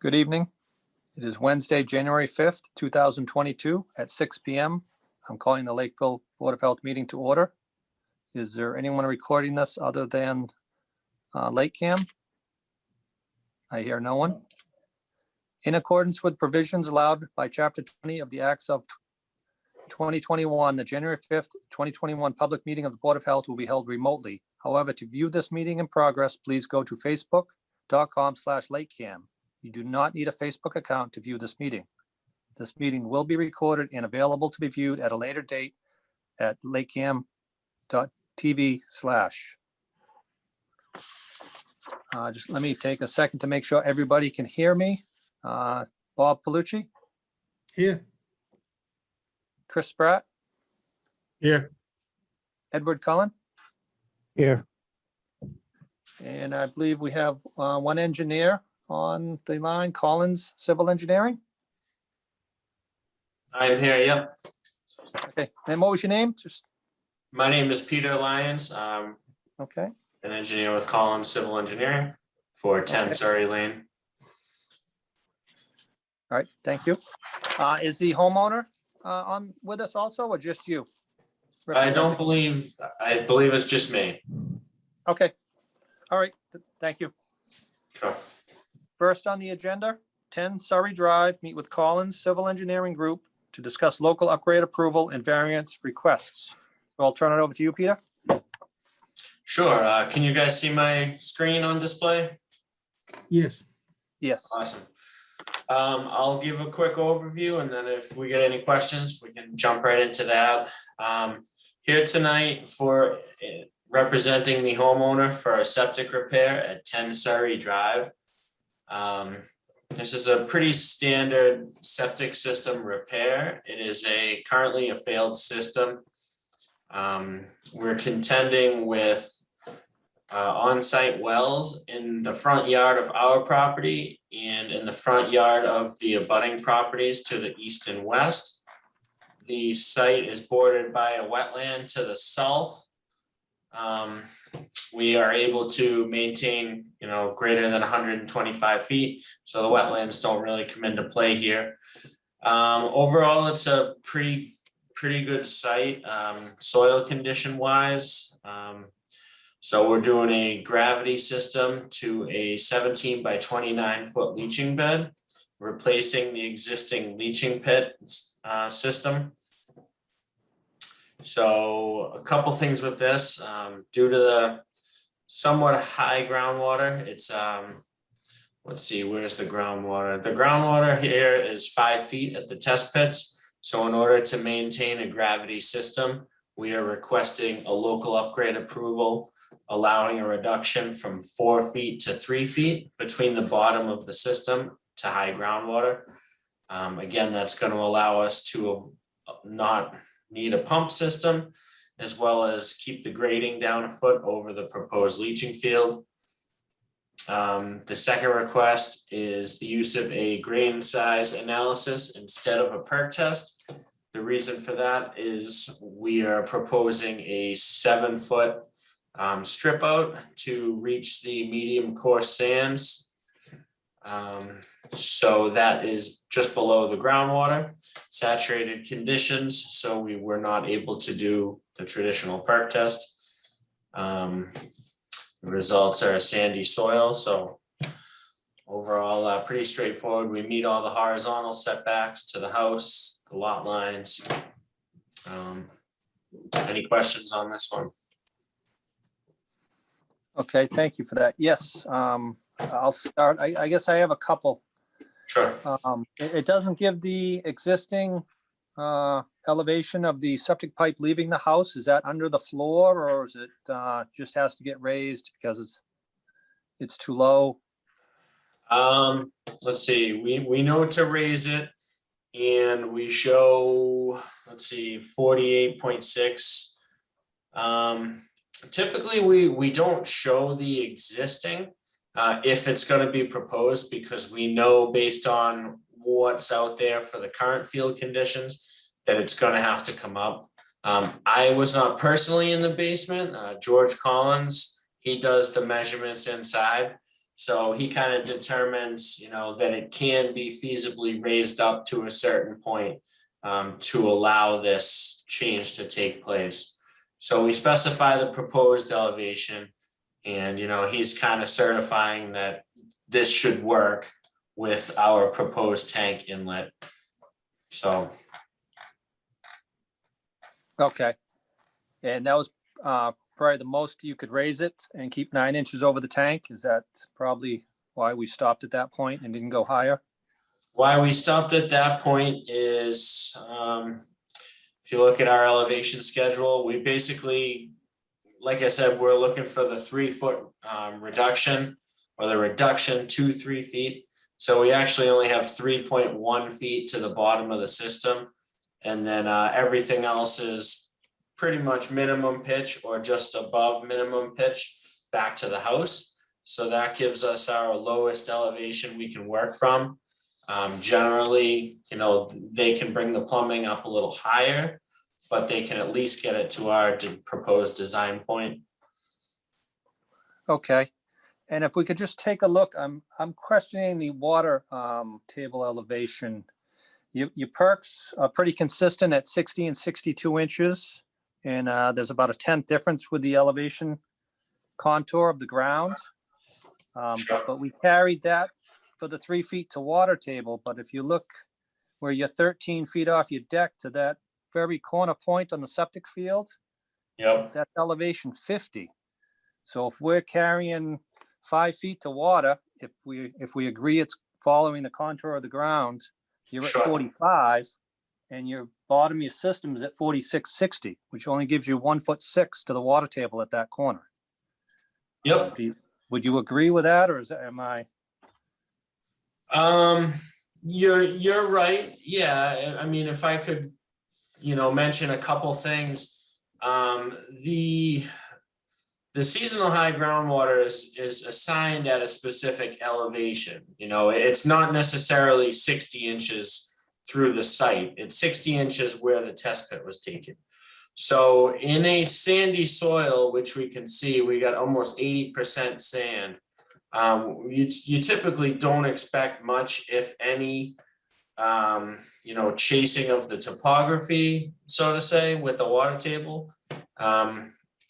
Good evening. It is Wednesday, January 5th, 2022 at 6 p.m. I'm calling the Lakeville Board of Health meeting to order. Is there anyone recording this other than LakeCAM? I hear no one. In accordance with provisions allowed by Chapter 20 of the Acts of 2021, the January 5th, 2021 public meeting of the Board of Health will be held remotely. However, to view this meeting in progress, please go to facebook.com/LakeCAM. You do not need a Facebook account to view this meeting. This meeting will be recorded and available to be viewed at a later date at lakecam.tv/. Just let me take a second to make sure everybody can hear me. Bob Palucci, Here. Chris Spratt, Here. Edward Cullen, Here. and I believe we have one engineer on the line, Collins Civil Engineering. I'm here, yep. Okay, and what was your name? Just My name is Peter Lyons. okay. An engineer with Collins Civil Engineering for 10 Okay. Surrey Lane. All right, thank you. Is the homeowner on with us also, or just you? I believe it's just me. Okay, all right, thank you. Sure. First on the agenda, 10 Surrey Drive, meet with Collins Civil Engineering Group to discuss local upgrade approval and variance requests. So I'll turn it over to you, Peter. Sure. Can you guys see my screen on display? Yes. Yes, Awesome. I'll give a quick overview, and then if we get any questions, we can jump right into that. Here tonight for representing the homeowner for a septic repair at 10 Surrey Drive. This is a pretty standard septic system repair. It is currently a failed system. We're contending with on-site wells in the front yard of our property and in the front yard of the abutting properties to the east and west. The site is bordered by a wetland to the south. We are able to maintain, greater than 125 feet, so the wetlands don't really come into play here. Overall, it's a pretty good site, soil condition wise. So we're doing a gravity system to a 17 by 29 foot leaching bed, replacing the existing leaching pit system. So a couple things with this, due to the somewhat high groundwater, it's, let's see, where's the groundwater? The groundwater here is 5 feet at the test pits. So in order to maintain a gravity system, we are requesting a local upgrade approval, allowing a reduction from 4 feet to 3 feet between the bottom of the system to high groundwater. Again, that's going to allow us to not need a pump system, as well as keep the grading down a foot over the proposed leaching field. The second request is the use of a grain size analysis instead of a perk test. The reason for that is we are proposing a 7-foot strip out to reach the medium coarse sands. So that is just below the groundwater, saturated conditions, so we were not able to do the traditional perk test. The results are a sandy soil, so overall pretty straightforward. We meet all the horizontal setbacks to the house, the lot lines. Any questions on this one? okay, thank you for that. Yes, I'll start. I guess I have a couple. Sure. It doesn't give the existing elevation of the septic pipe leaving the house. Is that under the floor, or is it just has to get raised because it's too low? Let's see, we know to raise it, and we show, let's see, 48.6. Typically we don't show the existing if it's going to be proposed, because we know based on what's out there for the current field conditions that it's going to have to come up. I was not personally in the basement. George Collins, he does the measurements inside. So he kind of determines, that it can be feasibly raised up to a certain point to allow this change to take place. So we specify the proposed elevation, and, he's kind of certifying that this should work with our proposed tank inlet. So. Okay. And that was probably the most you could raise it and keep 9 inches over the tank. Is that probably why we stopped at that point and didn't go higher? Why we stopped at that point is, if you look at our elevation schedule, we basically, like I said, we're looking for the 3-foot reduction, or the reduction to 3 feet. So we actually only have 3.1 feet to the bottom of the system. And then everything else is pretty much minimum pitch or just above minimum pitch back to the house. So that gives us our lowest elevation we can work from. Generally, they can bring the plumbing up a little higher, but they can at least get it to our proposed design point. Okay. And if we could just take a look, I'm questioning the water table elevation. Your perks are pretty consistent at 60 and 62 inches. And there's about a 10th difference with the elevation contour of the ground. But we carried that for the 3 feet to water table. But if you look where you're 13 feet off your deck to that very corner point on the septic field, Yep. that's elevation 50. So if we're carrying 5 feet to water, if we agree it's following the contour of the ground, you're at Sure. 45, and your bottom of your system is at 46.60, which only gives you 1'6" to the water table at that corner. Yep. Would you agree with that, or am I? You're right. Yeah. I mean, if I could, mention a couple things, the seasonal high groundwater is assigned at a specific elevation. It's not necessarily 60 inches through the site. It's 60 inches where the test pit was taken. So in a sandy soil, which we can see, we got almost 80% sand. You typically don't expect much, if any, chasing of the topography, so to say, with the water table.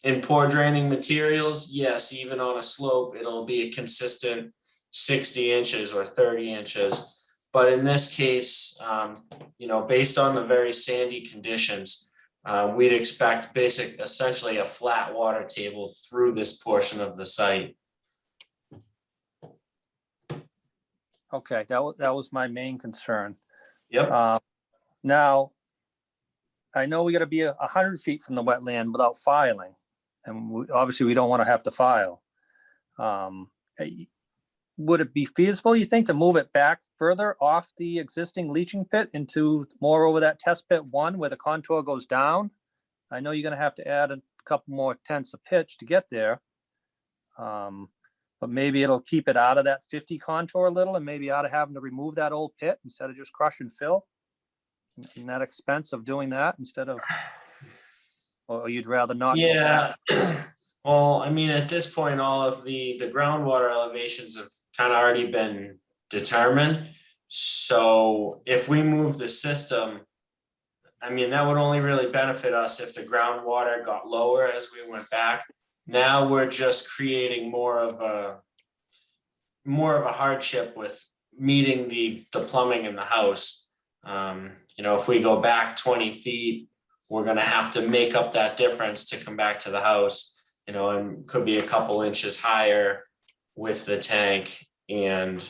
In poor draining materials, yes, even on a slope, it'll be a consistent 60 inches or 30 inches. But in this case, based on the very sandy conditions, we'd expect essentially a flat water table through this portion of the site. Okay, that was my main concern. Yep. Now, I know we got to be 100 feet from the wetland without filing, and obviously we don't want to have to file. Would it be feasible, you think, to move it back further off the existing leaching pit into more over that test pit 1 where the contour goes down? I know you're going to have to add a couple more tenths of pitch to get there. But maybe it'll keep it out of that 50 contour a little, and maybe out of having to remove that old pit instead of just crush and fill. And that expense of doing that instead of, or you'd rather not? Yeah. Well, I mean, at this point, all of the groundwater elevations have kind of already been determined. So if we move the system, I mean, that would only really benefit us if the groundwater got lower as we went back. Now we're just creating more of a hardship with meeting the plumbing in the house. If we go back 20 feet, we're going to have to make up that difference to come back to the house, and could be a couple inches higher with the tank and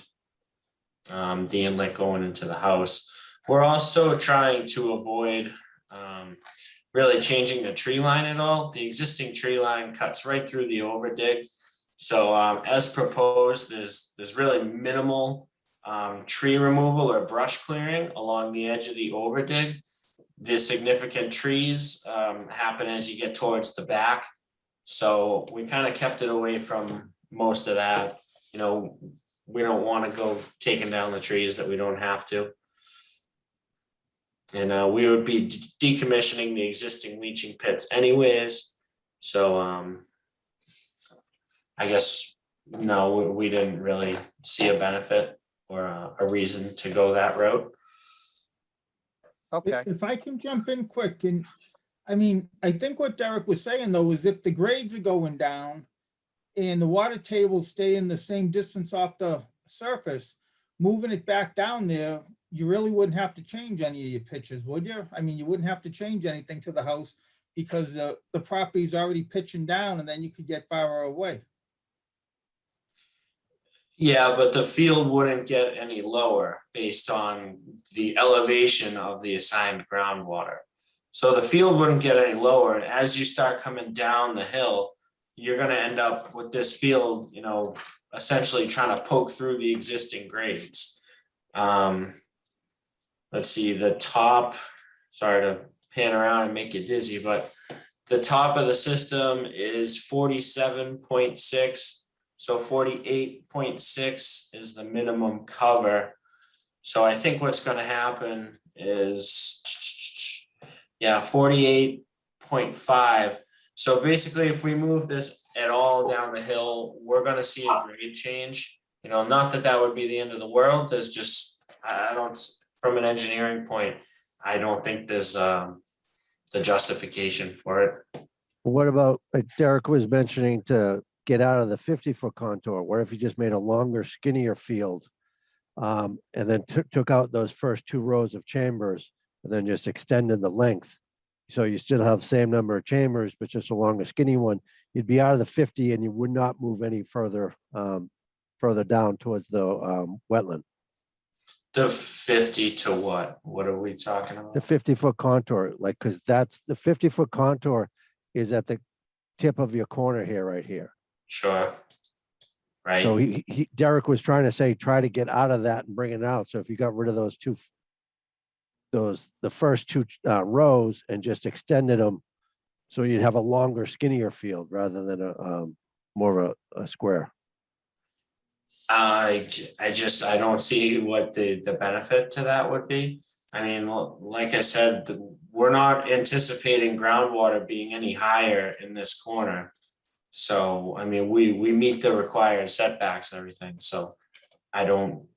the inlet going into the house. We're also trying to avoid really changing the tree line at all. The existing tree line cuts right through the overdig. So as proposed, there's really minimal tree removal or brush clearing along the edge of the overdig. The significant trees happen as you get towards the back. So we kind of kept it away from most of that. We don't want to go taking down the trees that we don't have to. And we would be decommissioning the existing leaching pits anyways. So I guess no, we didn't really see a benefit or a reason to go that route. Okay, If I can jump in quick, and I mean, I think what Derek was saying though is if the grades are going down and the water tables stay in the same distance off the surface, moving it back down there, you really wouldn't have to change any of your pitches, would you? I mean, you wouldn't have to change anything to the house because the property's already pitching down and then you could get farther away. Yeah, but the field wouldn't get any lower based on the elevation of the assigned groundwater. So the field wouldn't get any lower, and as you start coming down the hill, you're gonna end up with this field, you know, essentially trying to poke through the existing grades. Let's see, the top, sorry to pan around and make you dizzy, but the top of the system is 47.6. So 48.6 is the minimum cover. So I think what's going to happen is, yeah, 48.5. So basically, if we move this at all down the hill, we're going to see a grade change. You know, not that that would be the end of the world. There's just, I don't, from an engineering point, I don't think there's the justification for it. What about, like Derek was mentioning, to get out of the 50-foot contour? What if you just made a longer, skinnier field, and then took out those first 2 rows of chambers and then just extended the length? So you still have the same number of chambers, but just a longer, skinny one. You'd be out of the 50 and you would not move any further, further down towards the wetland. The 50 to what? What are we talking about? The 50-foot contour, like, because that's the 50-foot contour is at the tip of your corner here, right here. Sure. Right. So Derek was trying to say, try to get out of that and bring it out. So if you got rid of those the first 2 rows and just extended them, so you'd have a longer, skinnier field rather than a more of a square. I don't see what the benefit to that would be. I mean, like I said, we're not anticipating groundwater being any higher in this corner. So, I mean, we meet the required setbacks and everything. So I don't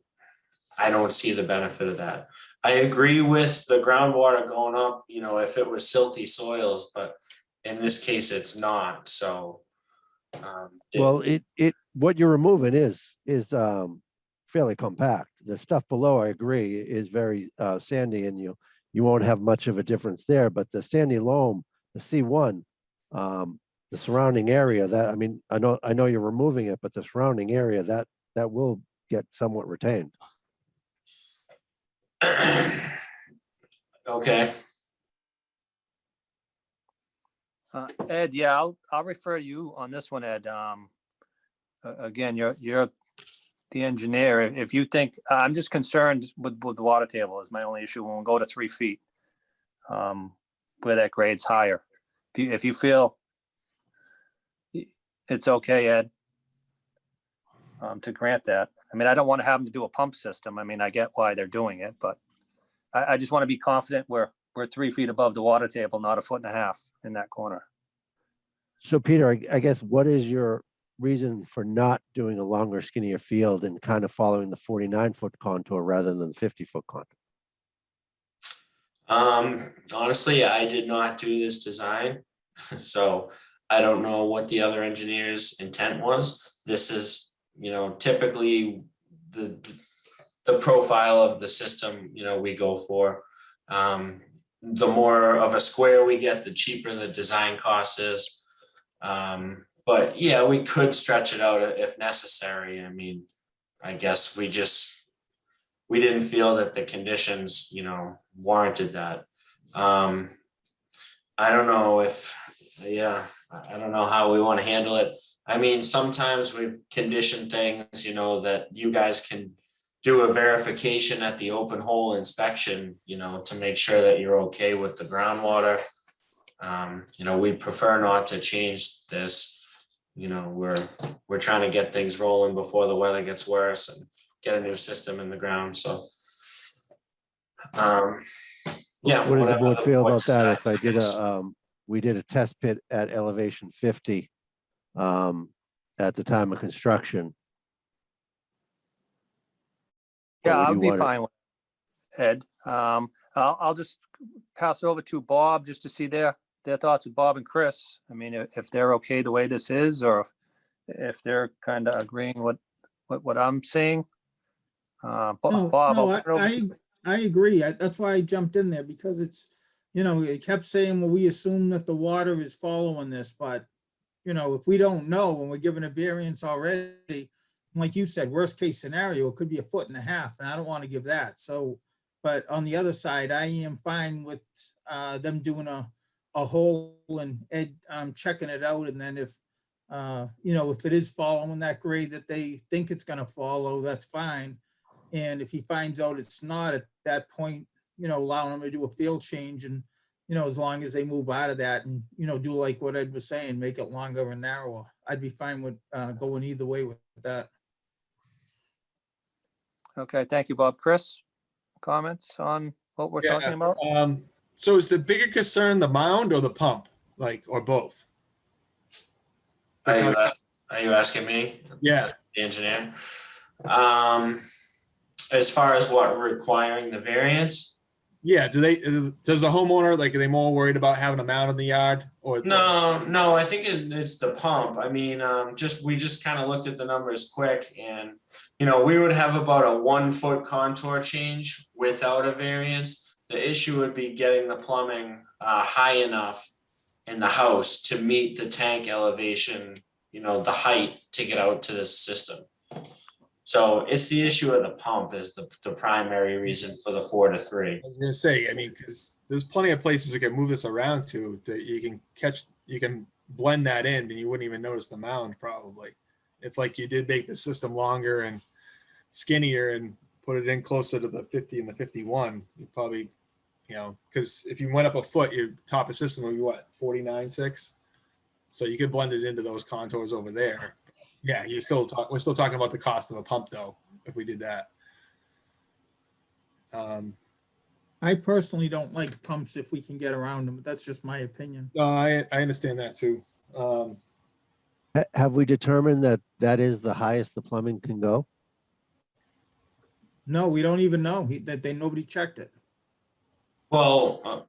see the benefit of that. I agree with the groundwater going up, you know, if it was silty soils, but in this case, it's not. So, Well, what you're removing is fairly compact. The stuff below, I agree, is very sandy, and you won't have much of a difference there. But the sandy loam, the C1, the surrounding area, that, I mean, I know you're removing it, but the surrounding area that will get somewhat retained. okay. Ed, yeah, I'll refer you on this one, Ed. Again, you're the engineer. If you think, I'm just concerned with the water table is my only issue when we go to 3 feet, where that grade's higher. If you feel it's okay, Ed, to grant that. I mean, I don't want to have them to do a pump system. I mean, I get why they're doing it, but I just want to be confident we're 3 feet above the water table, not 1.5 feet in that corner. So Peter, I guess, what is your reason for not doing a longer, skinnier field and kind of following the 49-foot contour rather than the 50-foot contour? Honestly, I did not do this design, so I don't know what the other engineer's intent was. This is, you know, typically the profile of the system, you know, we go for. The more of a square we get, the cheaper the design cost is. But yeah, we could stretch it out if necessary. I mean, I guess we didn't feel that the conditions, you know, warranted that. I don't know if, yeah, I don't know how we want to handle it. I mean, sometimes we've conditioned things, you know, that you guys can do a verification at the open hole inspection, you know, to make sure that you're okay with the groundwater. You know, we prefer not to change this. You know, we're trying to get things rolling before the weather gets worse and get a new system in the ground. So, yeah. What does the board feel about that? If we did a test pit at elevation 50, at the time of construction. Or Yeah, would I'll you be want it- fine with Ed. I'll just pass it over to Bob just to see their thoughts with Bob and Chris. I mean, if they're okay the way this is, or if they're kind of agreeing what I'm saying. No, Bob, no, I'll turn it over to you. I agree. That's why I jumped in there, because it's, it kept saying, well, we assume that the water is following this, but if we don't know when we're given a variance already, like you said, worst case scenario, it could be 1.5 feet, and I don't want to give that. So, but on the other side, I am fine with them doing a hole and Ed checking it out. And then if it is following that grade that they think it's going to follow, that's fine. And if he finds out it's not, at that point, allowing them to do a field change, and as long as they move out of that and do like what Ed was saying, make it longer and narrower, I'd be fine with going either way with that. Okay, thank you, Bob. Chris, comments on what we're talking about? So is the bigger concern the mound or the pump, or both? Are you asking me? Yeah. The engineer? As far as what, requiring the variance? Yeah. Does the homeowner, are they more worried about having a mound in the yard, or? No, I think it's the pump. I mean, we just kind of looked at the numbers quick, and, we would have about a 1 foot contour change without a variance. The issue would be getting the plumbing high enough in the house to meet the tank elevation, the height to get out to this system. So it's the issue of the pump is the primary reason for the 4 to 3. I was gonna say, because there's plenty of places we can move this around to that you can blend that in, and you wouldn't even notice the mound probably. If you did make the system longer and skinnier and put it in closer to the 50 and the 51, you probably, because if you went up a foot, your top of system would be what, 49.6? So you could blend it into those contours over there. Yeah, we're still talking about the cost of a pump though, if we did that. I personally don't like pumps if we can get around them, but that's just my opinion. No, I understand that too. Have we determined that is the highest the plumbing can go? No, we don't even know nobody checked it. Well,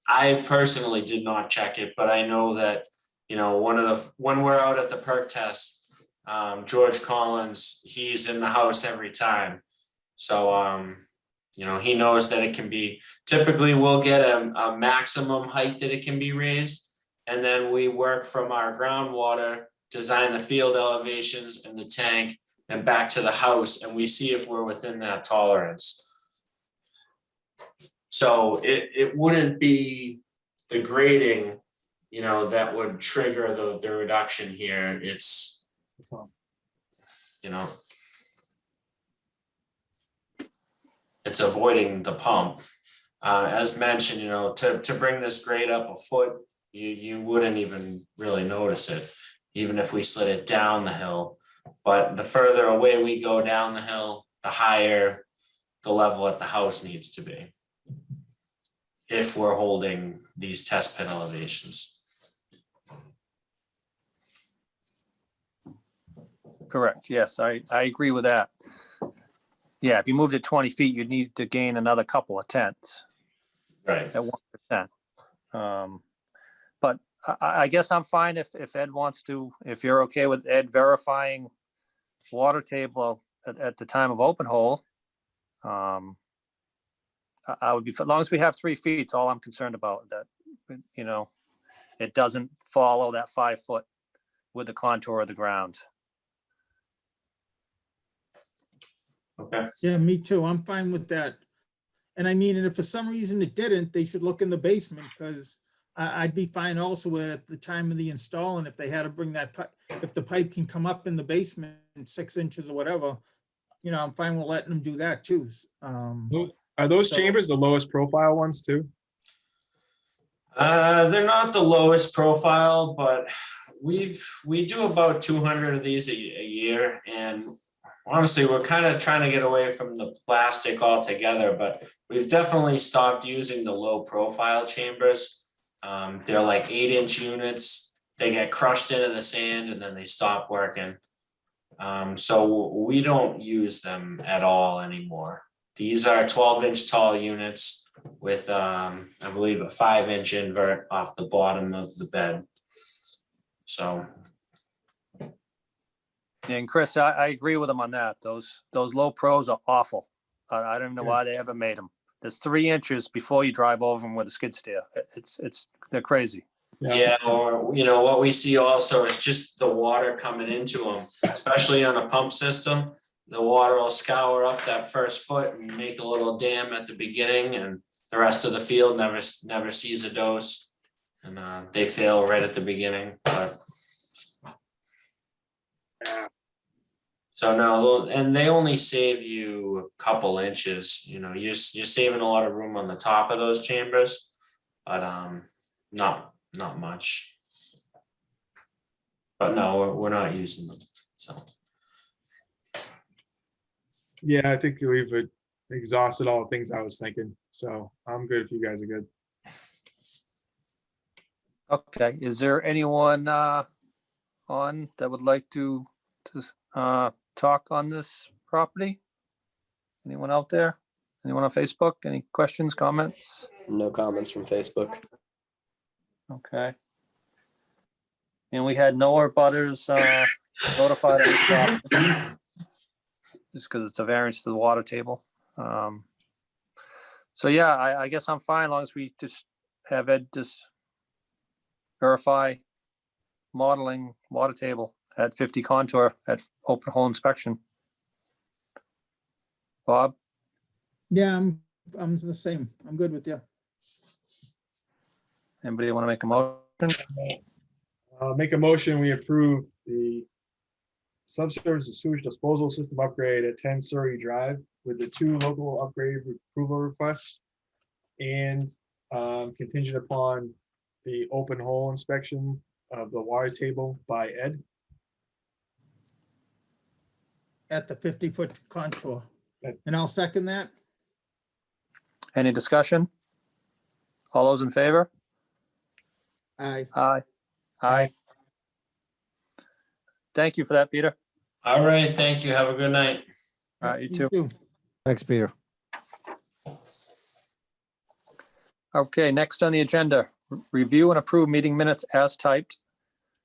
I personally did not check it, but I know that, when we're out at the perk test, George Collins, he's in the house every time. So, he knows that it can be, typically we'll get a maximum height that it can be raised. And then we work from our groundwater, design the field elevations and the tank and back to the house. And we see if we're within that tolerance. So it wouldn't be the grading, that would trigger the reduction here. It's, it's avoiding the pump. As mentioned, to bring this grade up a foot, you wouldn't even really notice it, even if we slid it down the hill. But the further away we go down the hill, the higher the level at the house needs to be, if we're holding these test pit elevations. Correct. Yes, I agree with that. Yeah, if you moved it 20 feet, you'd need to gain another couple of tenths Right. at 1%. But I guess I'm fine if Ed wants to, if you're okay with Ed verifying water table at the time of open hole. I would be, as long as we have 3 feet, it's all I'm concerned about, that, it doesn't follow that 5 foot with the contour of the ground. Okay. Yeah, me too. I'm fine with that. And I mean, and if for some reason it didn't, they should look in the basement, because I'd be fine also with at the time of the install. And if they had to bring that pipe, if the pipe can come up in the basement 6 inches or whatever, I'm fine with letting them do that too. Are those chambers the lowest profile ones too? They're not the lowest profile, but we do about 200 of these a year, and honestly, we're kind of trying to get away from the plastic altogether, but we've definitely stopped using the low profile chambers. They're like 8-inch units. they get crushed into the sand and then they stop working. So we don't use them at all anymore. These are 12-inch tall units with, I believe, a 5-inch invert off the bottom of the bed. So, And Chris, I agree with him on that. Those low pros are awful. I don't know Yeah. why they ever made them. There's 3 inches before you drive over them with a skid steer. They're crazy. yeah, or, you know, what we see also is just the water coming into them, especially on a pump system. The water will scour up that first foot and make a little dam at the beginning, and the rest of the field never sees a dose. And they fail right at the beginning, but. So no, and they only save you a couple inches, you know, you're saving a lot of room on the top of those chambers, but not much. But no, we're not using them, so. Yeah, I think we've exhausted all the things I was thinking, so I'm good if you guys are good. Okay, is there anyone on that would like to talk on this property? Anyone out there? Anyone on Facebook? Any questions, comments? No comments from Facebook. Okay. And we had no abutters notified of the property, just because it's a variance to the water table. So yeah, I guess I'm fine, as long as we just have Ed just verify modeling water table at 50 contour at open hole inspection. Bob, Yeah, I'm the same. I'm good with you. anybody want to make a motion? Make a motion, we approve the subsurface sewage disposal system upgrade at 10 Surrey Drive with the 2 local upgrade approval requests and contingent upon the open hole inspection of the water table by Ed. At the 50-foot contour. At- And I'll second that. Any discussion? All those in favor? Aye. Aye. Aye. Thank you for that, Peter. All right, thank you, have a good night. All right, you too. Thanks, Peter. Okay, next on the agenda, review and approve meeting minutes as typed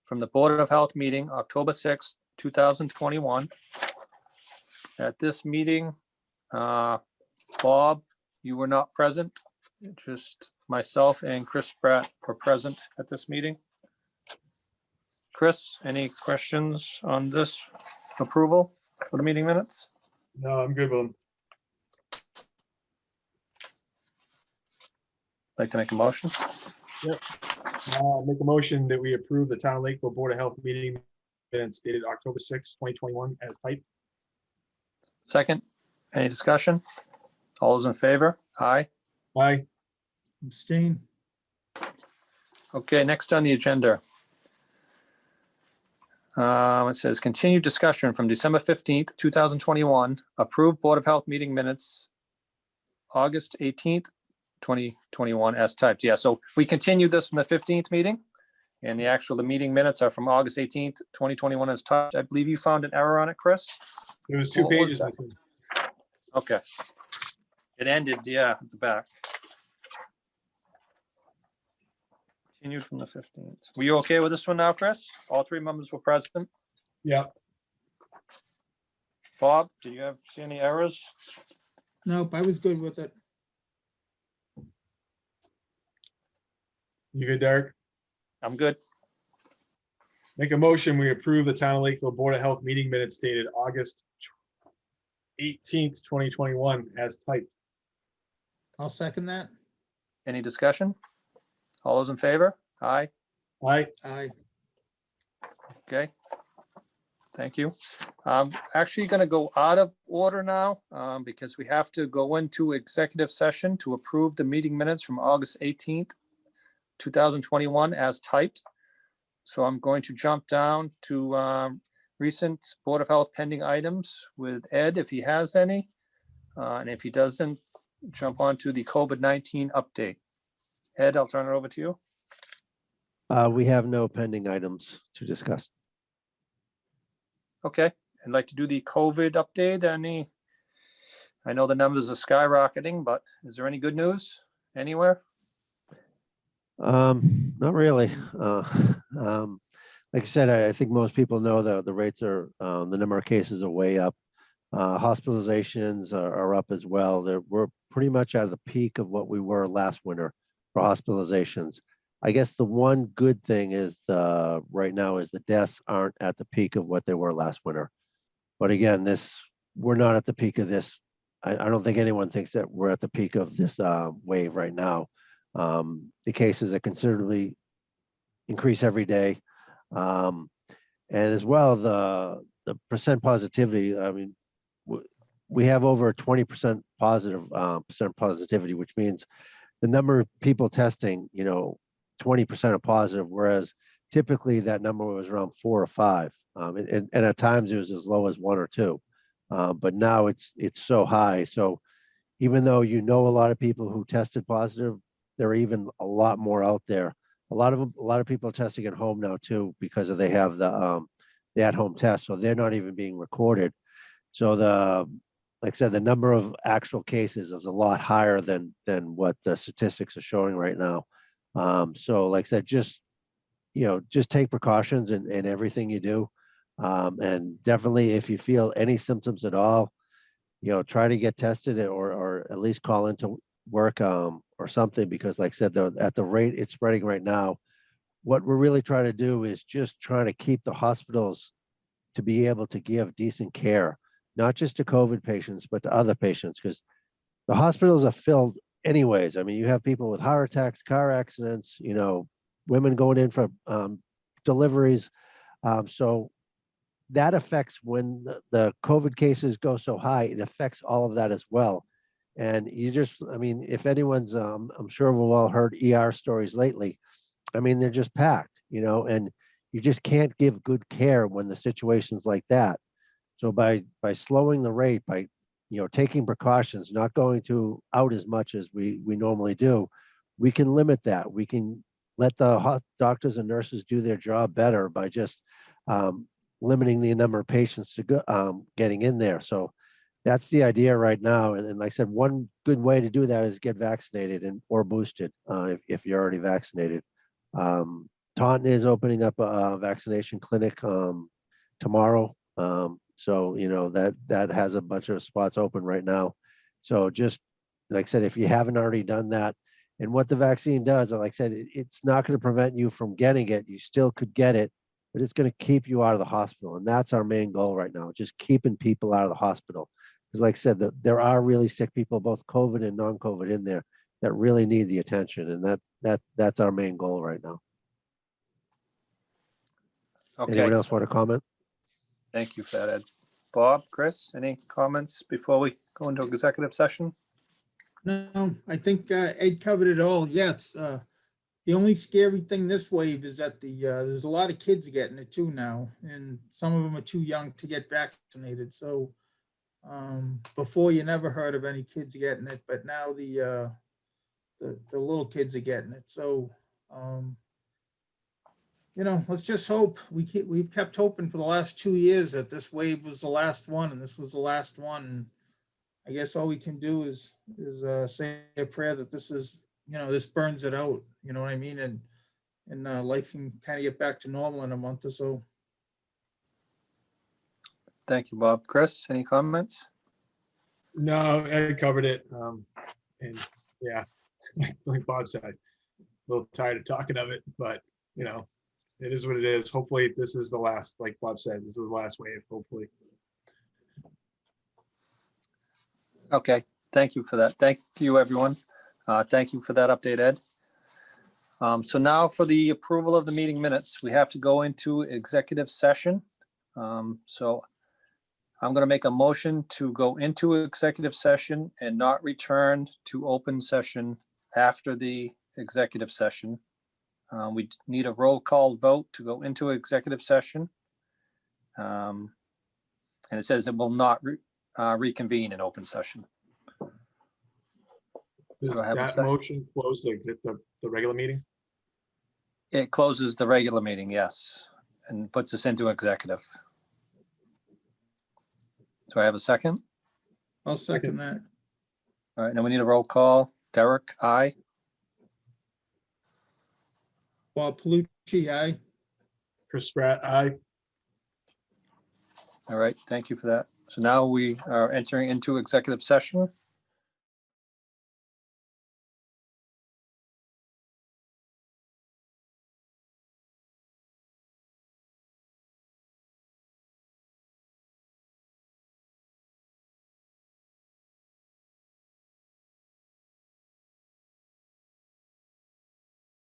from the Board of Health meeting, October 6th, 2021. At this meeting, Bob, you were not present. Just myself and Chris Pratt were present at this meeting. Chris, any questions on this approval for the meeting minutes? No, I'm good with them. Like to make a motion? Make a motion that we approve the Town of Lakeville Board of Health meeting minutes dated October 6th, 2021 as typed. Second, any discussion? All those in favor? Aye. Aye. Abstain. Okay, next on the agenda. It says continued discussion from December 15th, 2021, approved Board of Health meeting minutes, August 18th, 2021 as typed. Yeah, so we continued this from the 15th meeting, and the meeting minutes are from August 18th, 2021 as typed. I believe you found an error on it, Chris? There was 2 What was pages. that? missing. Okay. It ended, yeah, at the back. Continued from the 15th. Were you okay with this one now, Chris? All 3 members were present. Yeah, Bob, did you see any errors? Nope, I was good with it. you good, Derek? I'm good. Make a motion, we approve the Town of Lakeville Board of Health meeting minutes dated August 18th, 2021 as typed. I'll second that. Any discussion? All those in favor? Aye. Aye. Aye. Okay. Thank you. I'm actually going to go out of order now because we have to go into executive session to approve the meeting minutes from August 18th, 2021 as typed. So I'm going to jump down to recent Board of Health pending items with Ed, if he has any. And if he doesn't, jump on to the COVID-19 update. Ed, I'll turn it over to you. We have no pending items to discuss. Okay, I'd like to do the COVID update. I know the numbers are skyrocketing, but is there any good news anywhere? Not really. Like I said, I think most people know that the rates are, the number of cases are way up. Hospitalizations are up as well. We're pretty much at the peak of what we were last winter for hospitalizations. I guess the one good thing is right now is the deaths aren't at the peak of what they were last winter. But again, we're not at the peak of this. I don't think anyone thinks that we're at the peak of this wave right now. The cases are considerably increase every day. And as well, the percent positivity, I mean, we have over 20% positive percent positivity, which means the number of people testing, 20% are positive, whereas typically that number was around 4 or 5. And at times it was as low as 1 or 2. But now it's so high. So even though a lot of people who tested positive, there are even a lot more out there. A lot of people are testing at home now too, because they have the at-home test, so they're not even being recorded. So like I said, the number of actual cases is a lot higher than what the statistics are showing right now. So like I said, just take precautions in everything you do. And definitely if you feel any symptoms at all, try to get tested or at least call into work or something, because like I said, at the rate it's spreading right now, what we're really trying to do is just trying to keep the hospitals to be able to give decent care, not just to COVID patients, but to other patients, because the hospitals are filled anyways. I mean, you have people with heart attacks, car accidents, women going in for deliveries. So that affects when the COVID cases go so high, it affects all of that as well. And if anyone's, I'm sure we've all heard ER stories lately. I mean, they're just packed, and you just can't give good care when the situation's like that. So by slowing the rate, by taking precautions, not going out as much as we normally do, we can limit that. We can let the doctors and nurses do their job better by just limiting the number of patients to getting in there. So that's the idea right now. And like I said, one good way to do that is get vaccinated or boosted if you're already vaccinated. Taunton is opening up a vaccination clinic tomorrow. So, that has a bunch of spots open right now. So just like I said, if you haven't already done that, and what the vaccine does, like I said, it's not going to prevent you from getting it. You still could get it, but it's going to keep you out of the hospital. And that's our main goal right now, just keeping people out of the hospital. Because like I said, there are really sick people, both COVID and non-COVID in there, that really need the attention. And that's our main goal right now. Okay, Anyone else want to comment? thank you for that, Ed. Bob, Chris, any comments before we go into executive session? No, I think Ed covered it all. Yes, the only scary thing this wave is that there's a lot of kids getting it too now, and some of them are too young to get vaccinated. So before you never heard of any kids getting it, but now the little kids are getting it. So let's just hope. We've kept hoping for the last 2 years that this wave was the last one, and this was the last one. And I guess all we can do is say a prayer that this is, this burns it out. You know what I mean? And life can kind of get back to normal in a month or so. Thank you, Bob. Chris, any comments? No, Ed covered it. And yeah, like Bob said, a little tired of talking of it, but it is what it is. Hopefully this is the last, like Bob said, this is the last wave, hopefully. Okay, thank you for that. Thank you, everyone. Thank you for that update, Ed. So now for the approval of the meeting minutes, we have to go into executive session. So I'm going to make a motion to go into executive session and not return to open session after the executive session. We need a roll call vote to go into executive session. And it says it will not reconvene in open session. Does Do I have a that second? motion close the regular meeting? It closes the regular meeting, yes, and puts us into executive. Do I have a second? I'll second that. All right, now we need a roll call. Derek, aye. Bob Palucci, aye. Chris Spratt, aye. All right, thank you for that. So now we are entering into executive session.